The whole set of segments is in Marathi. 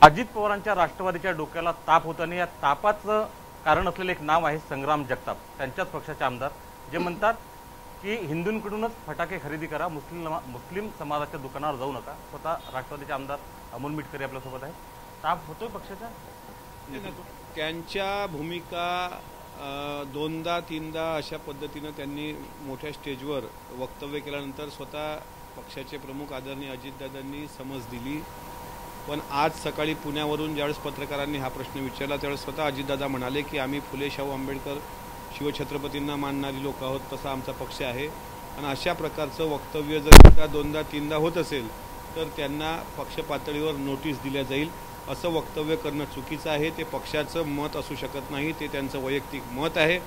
अजित पवारांच्या राष्ट्रवादीच्या डोक्याला ताप होताना या तापाचं कारण असलेलं एक नाव आहे संग्राम जगताप. त्यांच्याच पक्षाचे आमदार जे म्हणतात की हिंदूंकडूनच फटाके खरेदी करा, मुस्लिम समाजाच्या दुकानावर जाऊ नका. स्वतः राष्ट्रवादीचे आमदार अमोल मिटकरी आपल्यासोबत आहेत. ताप होतोय पक्षाच्या? त्यांच्या भूमिका दोनदा तीनदा अशा पद्धतीनं त्यांनी मोठ्या स्टेजवर वक्तव्य केल्यानंतर स्वतः पक्षाचे प्रमुख आदरणीय अजितदादांनी समज दिली. पण आज सकाळी पुण्यावरून ज्यावेळेस पत्रकारांनी हा प्रश्न विचारला त्यावेळेस स्वतः अजितदादा म्हणाले की आम्ही फुले शाहू आंबेडकर शिवछत्रपतींना मानणारी लोक आहोत, तसा आमचा पक्ष आहे. आणि अशा प्रकारचं वक्तव्य जर दोनदा तीनदा होत असेल तर त्यांना पक्ष पातळीवर नोटीस दिल्या जाईल. असं वक्तव्य करणं चुकीचं आहे. ते पक्षाचं मत असू शकत नाही, ते त्यांचं वैयक्तिक मत आहे.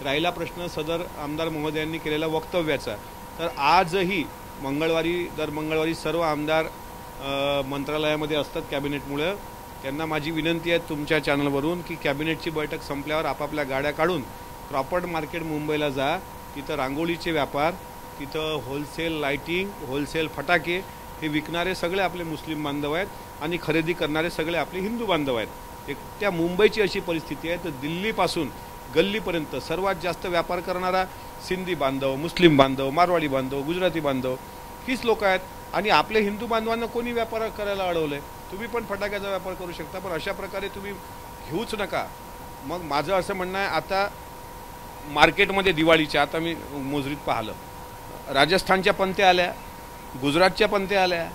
राहिला प्रश्न सदर आमदार महोदयांनी केलेला वक्तव्याचा, तर आजही दर मंगळवारी सर्व आमदार मंत्रालयामध्ये असतात कॅबिनेटमुळे. त्यांना माझी विनंती आहे तुमच्या चॅनलवरून की कॅबिनेटची बैठक संपल्यावर आपापल्या गाड्या काढून प्रॉपर्ट मार्केट मुंबईला जा. तिथं रांगोळीचे व्यापार, तिथं होलसेल लाईटिंग, होलसेल फटाके हे विकणारे सगळे आपले मुस्लिम बांधव आहेत आणि खरेदी करणारे सगळे आपले हिंदू बांधव आहेत. त्या मुंबईची अशी परिस्थिती आहे तर दिल्लीपासून गल्लीपर्यंत सर्वात जास्त व्यापार करणारा सिंधी बांधव, मुस्लिम बांधव, मारवाडी बांधव, गुजराती बांधव हीच लोक आहेत. आणि आपले हिंदू बांधवांना कोणी व्यापार करायला अडवलंय? तुम्ही पण फटाक्याचा व्यापार करू शकता, पण अशा प्रकारे तुम्ही घेऊच नका. मग माझं असं म्हणणं आहे, आता मार्केटमध्ये दिवाळीच्या आता मी मोजरीत पाहिलं, राजस्थानच्या पंत्या आल्या, गुजरातच्या पंत्या आल्या,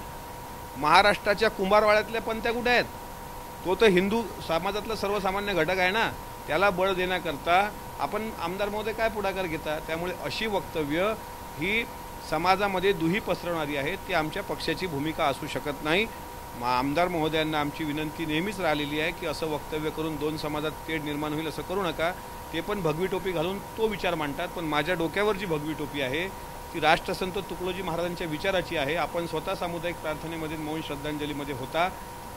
महाराष्ट्राच्या कुंभारवाड्यातल्या पंत्या कुठे आहेत? तो तर हिंदू समाजातला सर्वसामान्य घटक आहे ना, त्याला बळ देण्याकरता आपण आमदार महोदय काय पुढाकार घेता? त्यामुळे अशी वक्तव्य ही समाजामध्ये दुही पसरवणारी आहेत. ती आमच्या पक्षाची भूमिका असू शकत नाही. आमदार महोदयांना आमची विनंती नेहमीच राहिलेली आहे की असं वक्तव्य करून दोन समाजात तेढ निर्माण होईल असं करू नका. ते पण भगवी टोपी घालून तो विचार मांडतात, पण माझ्या डोक्यावर जी भगवी टोपी आहे ती राष्ट्रसंत तुकडोजी महाराजांच्या विचाराची आहे. आपण स्वतः सामुदायिक प्रार्थनेमध्ये मौन श्रद्धांजलीमध्ये होता.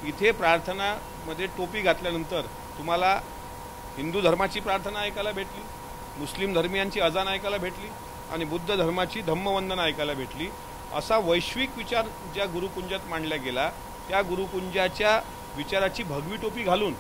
इथे प्रार्थनामध्ये टोपी घातल्यानंतर तुम्हाला हिंदू धर्माची प्रार्थना ऐकायला भेटली, मुस्लिम धर्मियांची अजान ऐकायला भेटली आणि बुद्ध धर्माची धम्मवंदना ऐकायला भेटली. असा वैश्विक विचार ज्या गुरुकुंजात मांडला गेला त्या गुरुकुंजाच्या विचाराची भगवी टोपी घालून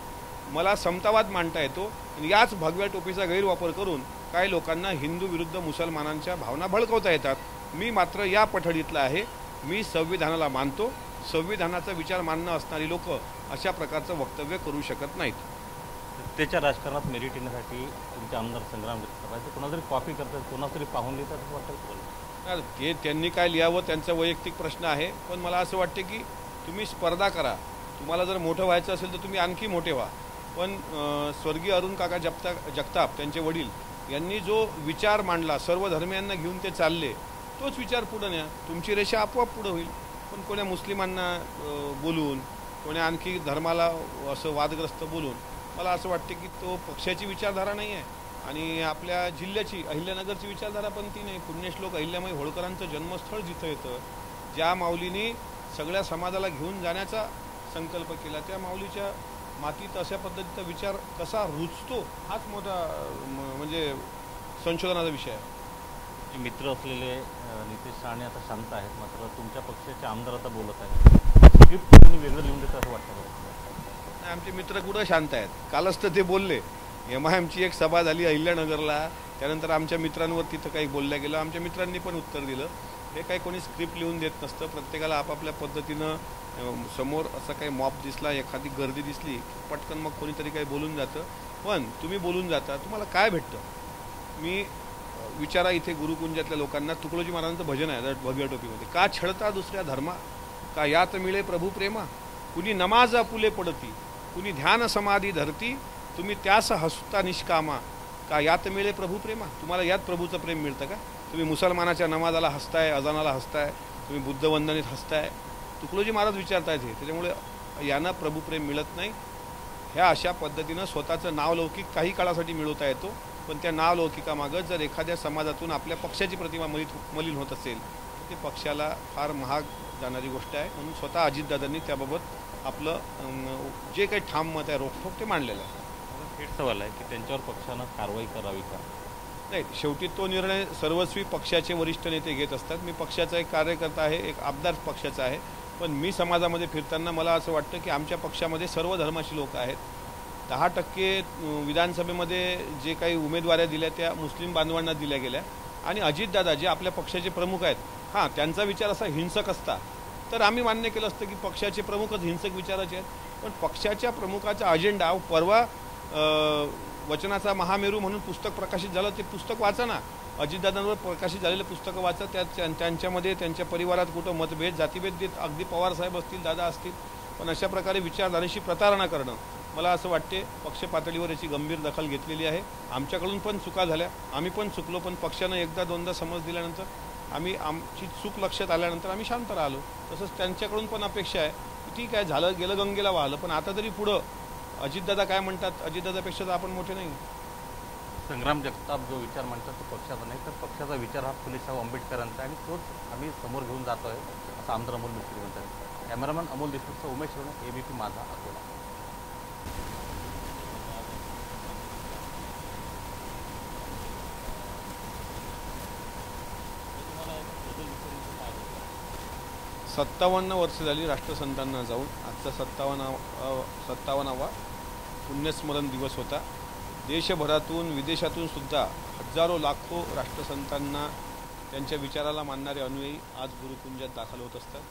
मला समतावाद मांडता येतो. आणि याच भगव्या टोपीचा गैरवापर करून काही लोकांना हिंदू विरुद्ध मुसलमानांच्या भावना भडकवता येतात. मी मात्र या पठडीतला आहे. मी संविधानाला मानतो. संविधानाचा विचार मानणं असणारी लोक अशा प्रकारचं वक्तव्य करू शकत नाहीत. त्याच्या राजकारणात मेरिट येण्यासाठी तुमचे आमदार संग्राम जगताप कोणाला तरी कॉपी करतात, कोणाला तरी पाहून लिहितात असं वाटतं? ते त्यांनी काय लिहावं त्यांचा वैयक्तिक प्रश्न आहे. पण मला असं वाटते की तुम्ही स्पर्धा करा. तुम्हाला जर मोठं व्हायचं असेल तर तुम्ही आणखी मोठे व्हा. पण स्वर्गीय अरुण काका जगताप त्यांचे वडील यांनी जो विचार मांडला, सर्व धर्मियांना घेऊन ते चालले, तोच विचार पुढे न्या. तुमची रेषा आपोआप पुढे होईल. पण कोण्या मुस्लिमांना बोलून, कोण्या आणखी धर्माला असं वादग्रस्त बोलून मला असं वाटते की तो पक्षाची विचारधारा नाही आहे. आणि आपल्या जिल्ह्याची अहिल्यानगरची विचारधारा पण ती नाही. पुण्यश्लोक अहिल्यामाई होळकरांचं जन्मस्थळ जिथं येतं, ज्या माऊलीने सगळ्या समाजाला घेऊन जाण्याचा संकल्प केला, त्या माऊलीच्या मातीत अशा पद्धतीचा विचार कसा रुजतो हाच मोठा म्हणजे संशोधनाचा विषय आहे. मित्र असलेले नितेश राणे आता शांत आहेत, मात्र तुमच्या पक्षाचे आमदार आता बोलत आहेत. स्क्रिप्ट वेगळं लिहून देतं असं वाटतं? आमचे मित्र कुठं शांत आहेत? कालच तर ते बोलले. MIMची एक सभा झाली अहिल्यानगरला, त्यानंतर आमच्या मित्रांवर तिथं काही बोलल्या गेलं. आमच्या मित्रांनी पण उत्तर दिलं. हे काही कोणी स्क्रिप्ट लिहून देत नसतं. प्रत्येकाला आपापल्या पद्धतीनं समोर असं काही मॉब दिसला, एखादी गर्दी दिसली, पटकन मग कोणीतरी काही बोलून जातं. पण तुम्ही बोलून जाता, तुम्हाला काय भेटतं? मी विचारा इथे गुरुकुंजातल्या लोकांना, तुकडोजी महाराजांचं भजन आहे भगव्या टोपीमध्ये, का छळता दुसऱ्या धर्मा, का यात मिळे प्रभू प्रेमा, कुणी नमाज आपुले पडती, कुणी ध्यान समाधी धरती, तुम्ही त्यास हसता निष्कामा, का यात मिळे प्रभू प्रेमा. तुम्हाला यात प्रभूचं प्रेम मिळतं का? तुम्ही मुसलमानाच्या नमाजाला हसताय, अजानाला हसताय, तुम्ही बुद्धवंदनीत हसताय. तुकडोजी महाराज विचारतायत हे. त्याच्यामुळे यांना प्रभुप्रेम मिळत नाही. ह्या अशा पद्धतीनं स्वतःचं नावलौकिक काही काळासाठी मिळवता येतो, पण त्या नावलौकिकामागं जर एखाद्या समाजातून आपल्या पक्षाची प्रतिमा मलिन होत असेल तर ते पक्षाला फार महाग जाणारी गोष्ट आहे. म्हणून स्वतः अजितदादांनी त्याबाबत आपलं जे काही ठाम मत आहे, रोखठोक ते मांडलेलं आहे. थेट सवाल आहे की त्यांच्यावर पक्षानं कारवाई करावी का? नाही, शेवटी तो निर्णय सर्वस्वी पक्षाचे वरिष्ठ नेते घेत असतात. मी पक्षाचा एक कार्यकर्ता आहे, एक आमदार पक्षाचा आहे, पण मी समाजामध्ये फिरताना मला असं वाटतं की आमच्या पक्षामध्ये सर्व धर्माची लोक आहेत. 10% विधानसभेमध्ये जे काही उमेदवाऱ्या दिल्या त्या मुस्लिम बांधवांना दिल्या गेल्या आणि अजितदादा जे आपल्या पक्षाचे प्रमुख आहेत, हां त्यांचा विचार असा हिंसक असता तर आम्ही मान्य केलं असतं की पक्षाचे प्रमुखच हिंसक विचाराचे आहेत. पण पक्षाच्या प्रमुखाचा अजेंडा परवा वचनाचा महामेरू म्हणून पुस्तक प्रकाशित झालं, ते पुस्तक वाचा ना. अजितदादांवर प्रकाशित झालेलं पुस्तकं वाचा. त्यांच्यामध्ये त्यांच्या परिवारात कुठं मतभेद जातीभेद देत अगदी पवारसाहेब असतील, दादा असतील, पण अशा प्रकारे विचारधारेशी प्रतारणा करणं मला असं वाटते पक्ष पातळीवर याची गंभीर दखल घेतलेली आहे. आमच्याकडून पण चुका झाल्या, आम्ही पण चुकलो, पण पक्षानं एकदा दोनदा समज दिल्यानंतर आम्ही आमची चूक लक्षात आल्यानंतर आम्ही शांत राहिलो. तसंच त्यांच्याकडून पण अपेक्षा आहे की ठीक आहे, झालं गेलं गंगेला वाहलं, पण आता तरी पुढं अजितदादा काय म्हणतात, अजितदादापेक्षा तर आपण मोठे नाही. संग्राम जगताप जो विचार म्हणतात तो पक्षाचा नाही, तर पक्षाचा विचार हा फुलेशाह आंबेडकरांचा आणि तोच आम्ही समोर घेऊन जातोय असं आमदार अमोल मिस्त्री म्हणतात. कॅमेरामॅन अमोल देशमुखचा उमेश रोणे, ABP माझा, अकोला. सत्तावन्न वर्ष झाली राष्ट्रसंतांना जाऊन. आजचा 57वा पुण्यस्मरण दिवस होता. देशभरातून विदेशातून सुद्धा हजारो लाखो राष्ट्रसंतांना त्यांच्या विचाराला मानणारे अनुयायी आज गुरुकुंजात दाखल होत असतात.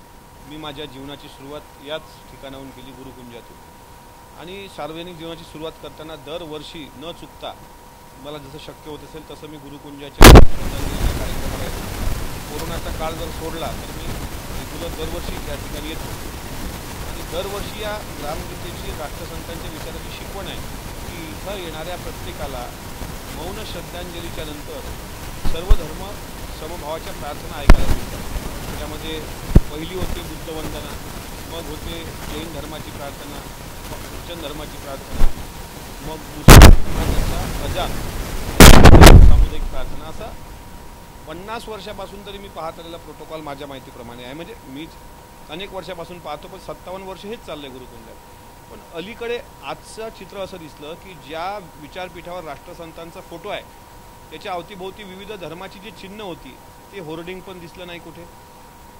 मी माझ्या जीवनाची सुरुवात याच ठिकाणाहून केली, गुरुकुंजातून. आणि सार्वजनिक जीवनाची सुरुवात करताना दरवर्षी न चुकता मला जसं शक्य होत असेल तसं मी गुरुकुंजाच्या कार्यक्रमाला येतो. कोरोनाचा काळ जर सोडला तर मी रेग्युलर दरवर्षी या ठिकाणी येतो. आणि दरवर्षी या ग्रामगीतेची राष्ट्रसंतांच्या विचाराची शिकवण आहे की इथं येणाऱ्या प्रत्येकाला मौन श्रद्धांजलीच्या नंतर सर्व धर्म समभावाच्या प्रार्थना ऐकायला मिळतात. त्यामध्ये पहिली होती बुद्धवंदना, मग होते जैन धर्माची प्रार्थना, मग ख्रिश्चन धर्माची प्रार्थना, मग मुस्लिम समाजाचा अजान सामुदायिक प्रार्थना. असा 50 वर्षापासून तरी मी पाहत आलेला प्रोटोकॉल माझ्या माहितीप्रमाणे आहे. म्हणजे मीच अनेक वर्षापासून पाहतो, पण 57 वर्ष हेच चाललंय गुरुकुंजात. पण अलीकडे आजचं चित्र असं दिसलं की ज्या विचारपीठावर राष्ट्रसंतांचा फोटो आहे त्याच्या अवतीभोवती विविध धर्माची जी चिन्ह होती ते होर्डिंग पण दिसलं नाही कुठे.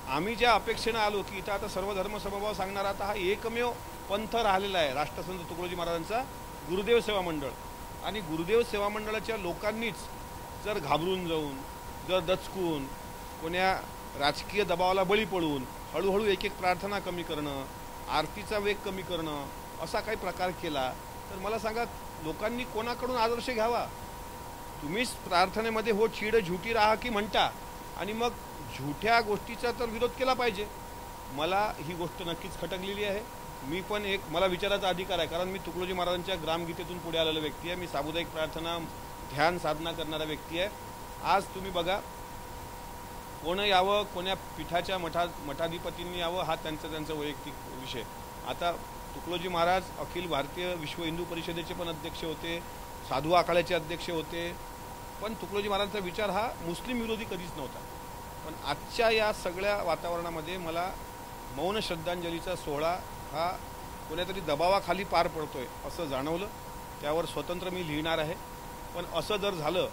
आम्ही ज्या अपेक्षेनं आलो की इथं आता सर्व धर्म समभाव सांगणारा आता हा एकमेव पंथ राहिलेला आहे राष्ट्रसंत तुकडोजी महाराजांचा गुरुदेव सेवा मंडळ. आणि गुरुदेव सेवा मंडळाच्या लोकांनीच जर घाबरून जाऊन, जर दचकून, कोण्या राजकीय दबावाला बळी पडून हळूहळू एक एक प्रार्थना कमी करणं, आरतीचा वेग कमी करणं, असा काही प्रकार केला तर मला सांगा लोकांनी कोणाकडून आदर्श घ्यावा. तुम्हीच प्रार्थनेमध्ये हो चीड झुटी राहा की म्हणता आणि मग झुट्या गोष्टीचा तर विरोध केला पाहिजे. मला ही गोष्ट नक्कीच खटकलेली आहे. मी पण मला विचाराचा अधिकार आहे, कारण मी तुकडोजी महाराजांच्या ग्रामगीतेतून पुढे आलेला व्यक्ती आहे. मी सामुदायिक प्रार्थना, ध्यान साधना करणारा व्यक्ती आहे. आज तुम्ही बघा, कोण यावं, कोण्या पीठाच्या मठाधिपतींनी यावं हा त्यांचा वैयक्तिक विषय. आता तुकडोजी महाराज अखिल भारतीय विश्व हिंदू परिषदेचे पण अध्यक्ष होते, साधू आखाड्याचे अध्यक्ष होते, पण तुकडोजी महाराजांचा विचार हा मुस्लिम विरोधी कधीच नव्हता. पण आजच्या या सगळ्या वातावरणामध्ये मला मौन श्रद्धांजलीचा सोहळा हा कोण्यातरी दबावाखाली पार पडतोय असं जाणवलं. त्यावर स्वतंत्र मी लिहिणार आहे. पण असं जर झालं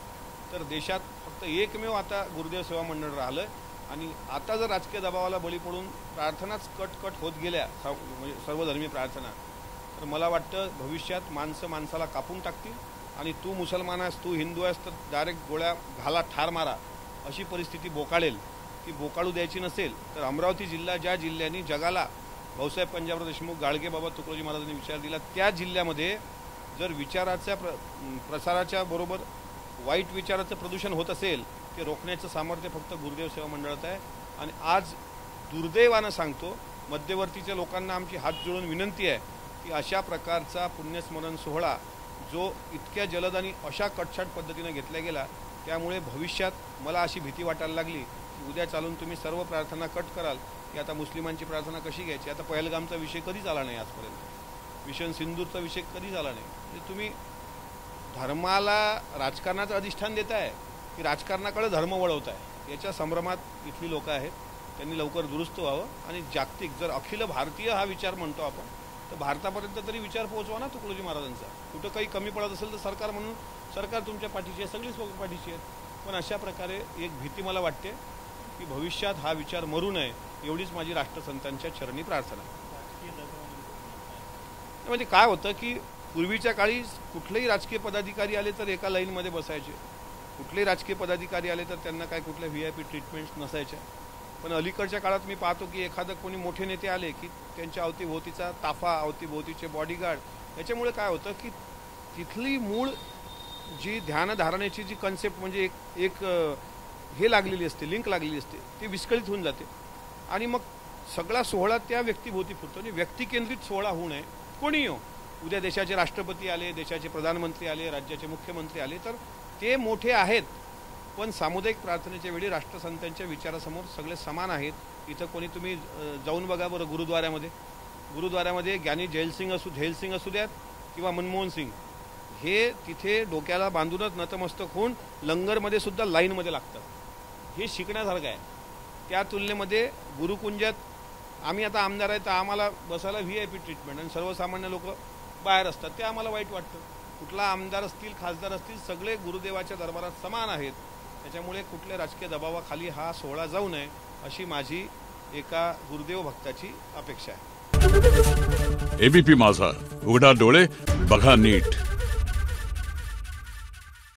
तर देशात फक्त एकमेव आता गुरुदेव सेवा मंडळ राहिलं. आणि आता जर राजकीय दबावाला बळी पडून प्रार्थनाच कट होत गेल्या, म्हणजे सर्वधर्मीय प्रार्थना, तर मला वाटतं भविष्यात माणसं माणसाला कापून टाकतील आणि तू मुसलमान आहेस, तू हिंदू आहेस तर डायरेक्ट गोळ्या घाला, ठार मारा, अशी परिस्थिती बोकाळेल. ती बोकाळू द्यायची नसेल तर अमरावती जिल्हा ज्या जिल्ह्यांनी जगाला भाऊसाहेब पंजाबराव देशमुख, गाडगे बाबा तुकडोजी महाराजांनी विचार दिला, त्या जिल्ह्यामध्ये जर विचाराच्या प्रसाराच्या बरोबर वाईट विचाराचं प्रदूषण होत असेल ते रोखण्याचं सामर्थ्य फक्त गुरुदेव सेवा मंडळात आहे. आणि आज दुर्दैवानं सांगतो, मध्यवर्तीच्या लोकांना आमची हात जोडून विनंती आहे की अशा प्रकारचा पुण्यस्मरण सोहळा जो इतक्या जलद आणि अशा कटछाट पद्धतीने घेतला गेला, त्यामुळे भविष्यात मला अशी भीती वाटायला लागली की उद्या चालून तुम्ही सर्व प्रार्थना कट कराल की आता मुस्लिमांची प्रार्थना कशी घ्यायची. आता पहलगामचा विषय कधीच आला नाही आजपर्यंत, मिशन सिंदूरचा विषय कधीच आला नाही. म्हणजे तुम्ही धर्माला राजकारणाचं अधिष्ठान देत आहे की राजकारणाकडे धर्म वळवत आहे, याच्या संभ्रमात इथली लोक आहेत. त्यांनी लवकर दुरुस्त व्हावं आणि जागतिक जर अखिल भारतीय हा विचार म्हणतो आपण तर भारतापर्यंत तरी विचार पोहोचवा ना तुकडोजी महाराजांचा. कुठं काही कमी पडत असेल तर सरकार म्हणून सरकार तुमच्या पाठीशी आहे, सगळीच लोक पाठीशी आहेत. पण अशा प्रकारे एक भीती मला वाटते की भविष्यात हा विचार मरू नये, एवढीच माझी राष्ट्रसंतांच्या चरणी प्रार्थना. म्हणजे काय होतं की पूर्वीच्या काळी कुठलेही राजकीय पदाधिकारी आले तर एका लाईनमध्ये बसायचे, कुठलेही राजकीय पदाधिकारी आले तर त्यांना काय कुठल्या VIP ट्रीटमेंट्स नसायच्या. पण अलीकडच्या काळात मी पाहतो की एखादं कोणी मोठे नेते आले की त्यांच्या अवतीभोवतीचा ताफा, अवतीभोवतीचे बॉडीगार्ड, याच्यामुळे काय होतं की तिथली मूळ जी ध्यानधारणेची जी कन्सेप्ट म्हणजे एक हे लागलेली असते, लिंक लागलेली असते, ती विस्कळीत होऊन जाते. आणि मग सगळा सोहळा त्या व्यक्तीभोवती फिरतो आणि व्यक्तिकेंद्रित सोहळा होऊ नये. कोणी हो, उद्या देशाचे राष्ट्रपती आले, देशाचे प्रधानमंत्री आले, राज्याचे मुख्यमंत्री आले तर ते मोठे आहेत, पण सामुदायिक प्रार्थनेच्या वेळी राष्ट्रसंतांच्या विचारासमोर सगळे समान आहेत. इथं कोणी तुम्ही जाऊन बघा बरं गुरुद्वाऱ्यामध्ये ज्ञानी झैलसिंग असू द्यात किंवा मनमोहन सिंग, हे तिथे डोक्याला बांधूनच नतमस्तक होऊन लंगरमध्ये सुद्धा लाईनमध्ये लागतात. हे शिकण्यासारखं आहे. त्या तुलनेमध्ये गुरुकुंजात आम्ही आता आमदार आहे तर आम्हाला बसायला VIP ट्रीटमेंट आणि सर्वसामान्य लोक बाहेर असतात, ते आम्हाला वाईट वाटतं. कुठला आमदार असतील, खासदार असतील, सगळे गुरुदेवाच्या दरबारात समान आहेत. त्याच्यामुळे कुठल्या राजकीय दबावाखाली हा सोहळा जाऊ नये अशी माझी एका गुरुदेव भक्ताची अपेक्षा आहे. ABP माझा, उघडा डोळे बघा नीट.